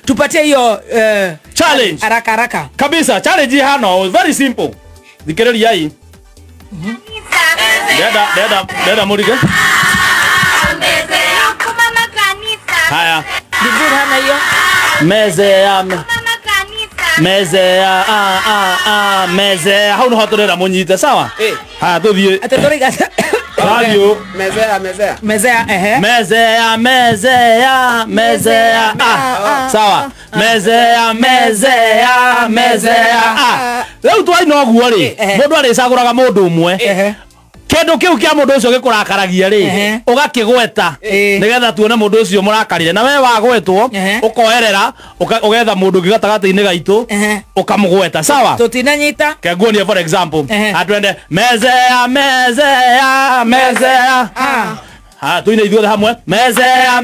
tupatie hiyo challenge haraka kabisa. Challenge hano very simple. Dikireli yai. Dada murige. Haya. Dibur hana hiyo. Mezea mezea. Hau no hatorera munyita sawa? Haya tuthie. Atendoriga. Radio. Mezea ehe. Mezea. Sawa. Mezea. Leo twai no guo ri. Mundu ari caguraga mundu umwe. Kendo kiu kia mundu ucio gikurakaragia ri ugakigweta nigetha tuone mundu ucio murakarire na we wagwetwo ukoerera ugetha mundu gigatagati-ini gaitu ukamugweta sawa tutinanyita keguonia for example atwende mezea tuine ithuothe hamwe mezea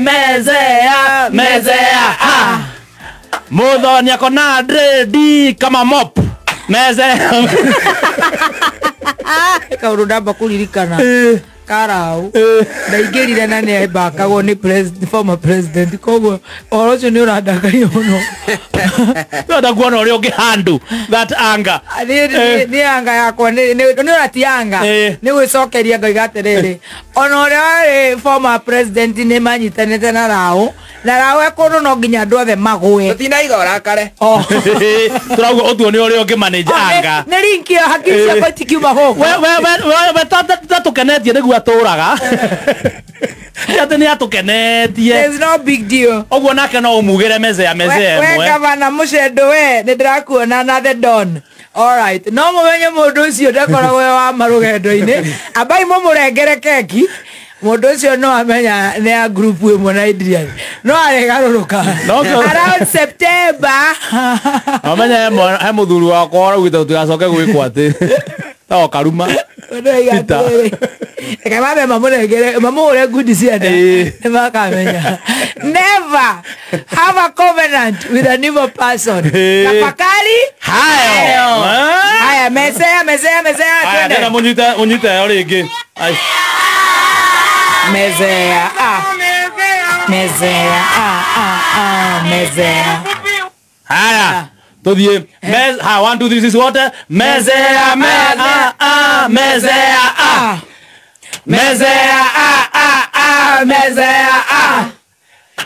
Muthoni akona dredi kama mop mezea kaurudamba kuririkana karau ndaingirire na ne bakagwo ni former president koguo orocio ni uradakario muno nda kuona uri ungi handu that anger ni anga yakwa ni uratianga ni gwicokeria ngai gatiriri ona uri former president ni manyitanite na rao na rao ekono no nginya andu othe magwe tutinaiga urakare turauga utuo ni uri ungi manage anga ni linki hakiki ciakwa itikiuma ho we tatukenetie niguo aturaga ati ni atukenetie there's no big deal oguo nake no umugire mezea we gavana mucendo we ni ndirakuona na the don alright no mumenye mundu ucio ndakoragwo wa marugendo-ini abai mumurengere keki mundu ucio no amenya ni a group imwe na Adrian no aregaruruka around September amenya he muthuri wakwa arugite tutigacoke gwikwo ati tawo karuma kama mamurengere mamure good ciana nemakamenya never have a covenant with an evil person tafakari haya mezea twende tena munyite yo ringi mezea haya tuthie ha 1 2 3 sisi wote mezea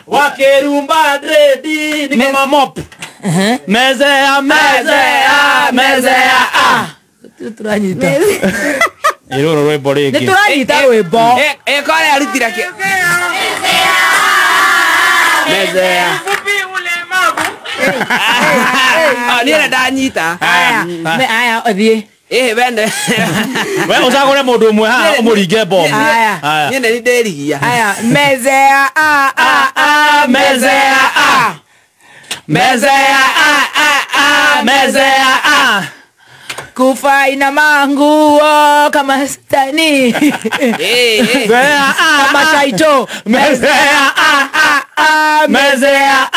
wakirumba dredi ni kama mop mezea turanyita iroro rwimbo ringi ni turanyita rwimbo kore arutira ki mezea ni ndanyita aya othie bende we ucagure mundu umwe ha umuringe bomb aya ni nderigia aya mezea kufa ina manguo kama stani kama shaito mezea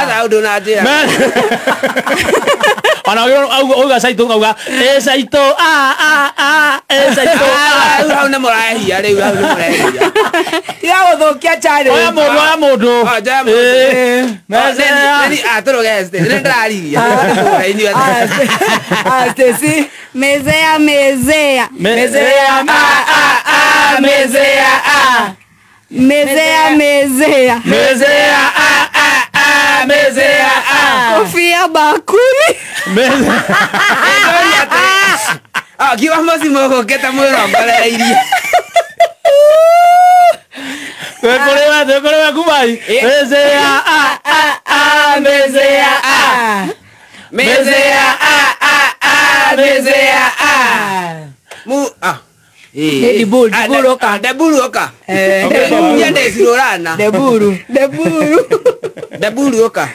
saudo na dia ana uga saito uga saito saito una morahia riu una morahia ya guthukia chari oya mundu mezea ni atoro geste ni ndarigia Stacey mezea kofia bakuli kiwa mosi moko keta mwero mbele iria Wekolewa kubai mezea mu deburuka deburuka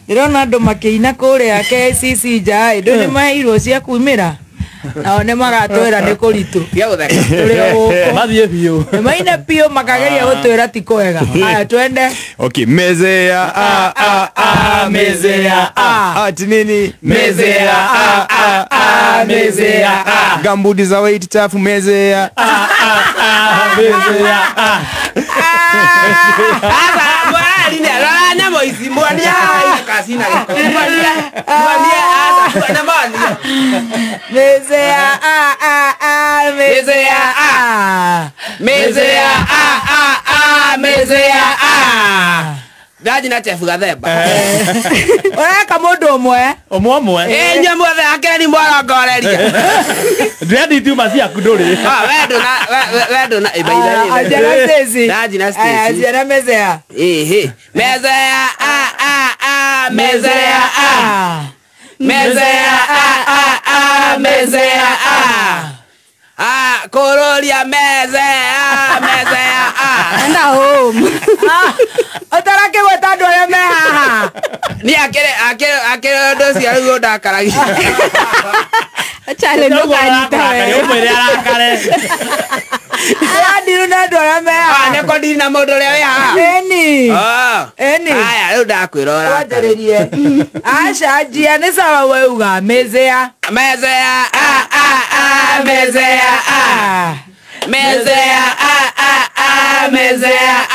ndirona andu makiina kuria KCC nja ndu ni mairwo cia kuimira nao ni magatwira ni kuritu mathie biu maina pio makageria gutwira ti kwega aya twende okay mezea ati nini mezea gambudi za weight chafu mezea asa bwana ni ala nyamo isimboni sina giko. Mania asa na mani. Mezea mezea Mezea mezea Daji na chefu gatheba. Ora kamodo mwe. Omwe. Enya mwe akeni mbora goreria. Ready tu basi akudore. Wedo na ibaida. Ajana sesi. Daji na sesi. Ajana mezea. Mezea mezea Mezea mezea Kororia mezea Enda home. Otarake wetando ya meha. Ni akere dosi alugo dakaragi. Chale ndo kanita we. Umwere arakare. Ndiru na ndora meha. Neko ndiri na mundu ria wi haha. Eni. Eni. Aya riu ndakwirora. Wajererie. Asha jia ni sawa weuga mezea. Mezea mezea Mezea mezea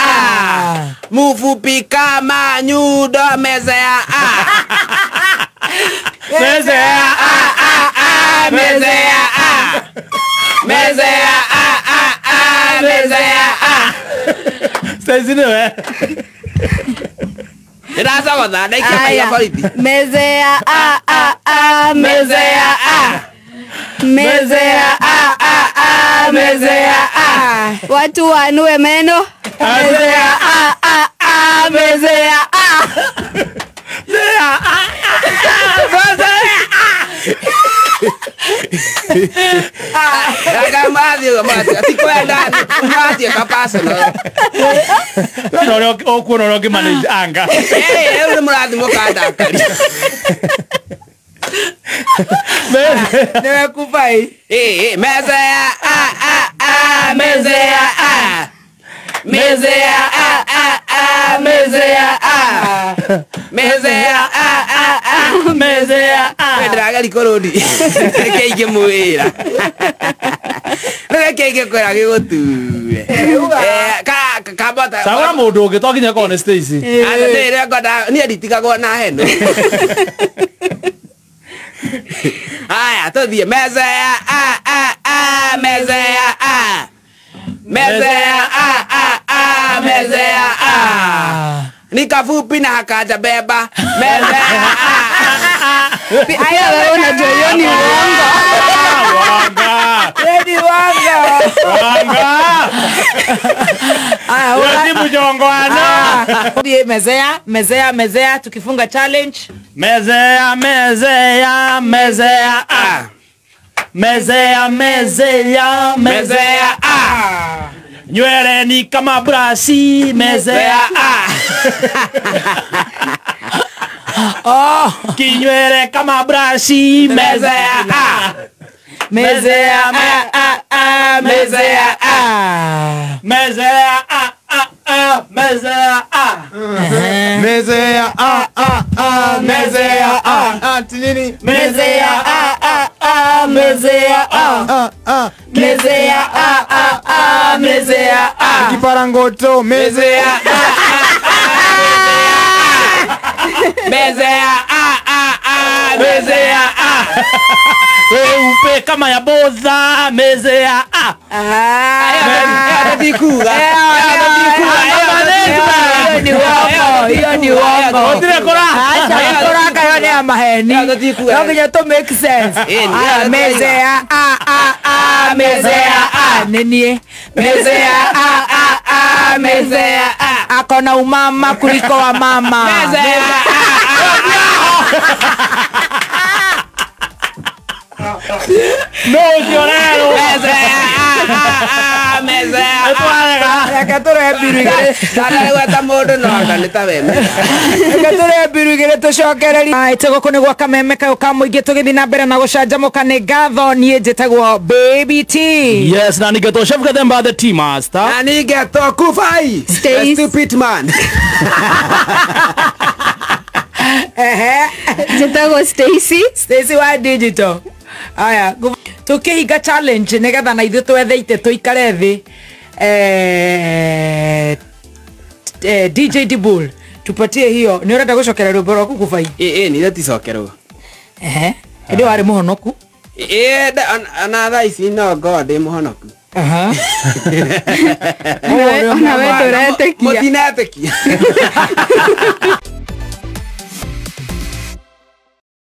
Mufupi kama nyudo mezea Mezea Mezea Mezea Mezea Sasa we. Ndasa gotha ndaikia politi. Mezea mezea Mezea mezea watu wanue meno. Mezea mezea Mati atikwenda mati akapasa no okuona no manage anga ule muradi mukanda kali Newe kupai. Mezea mezea Mezea mezea Mezea mezea Pedra likorodi keike muira Keike kwera gigotue ka bota sawa mundu ugitokinya kone Stacy ndire ngoda ni editiga na heno Aya tuthie mezea mezea Mezea mezea ni kafupi na hakaja beba mezea aya wewe unajua hiyo ni uongo. Edi wanga. Wewe mjongwana. Mezea tukifunga challenge. Mezea nywele ni kama brashi mezea kinywele kama brashi mezea Mezea mezea Tinini. Mezea Kiparangoto mezea. mezea upe kama ya boza mezea atikuga hiyo ni uongo. Otirekora. Acha kora kayo ni amaheni. Nginya to make sense. Mezea nini? Mezea akona umama kuliko wa mama. No llorero. Katore birigere. Dale wata modo no kanita weme. Katore birigere to shokereri. Ai tego kone gwa kameme kayo kamuige tugithi na mbere na gucanjamuka ni ngatho nie njitagwo Baby T. Yes, na nigeto chef Gathemba the tea master. Nani geto kufai. Stay stupid man. Jitago Stacy wa digital. Aya, tukihinga challenge nigetha na ithu twetheite tuikare thi DJ Dibul tupatie hiyo ni urenda gucokera rwimbo rwaku kubai ni ndaticokerwo ndio wari muhonoku ana thaa ici no ngorwo ndĩ mũhonoku Ona we ndũretĩkia mũtinetĩkia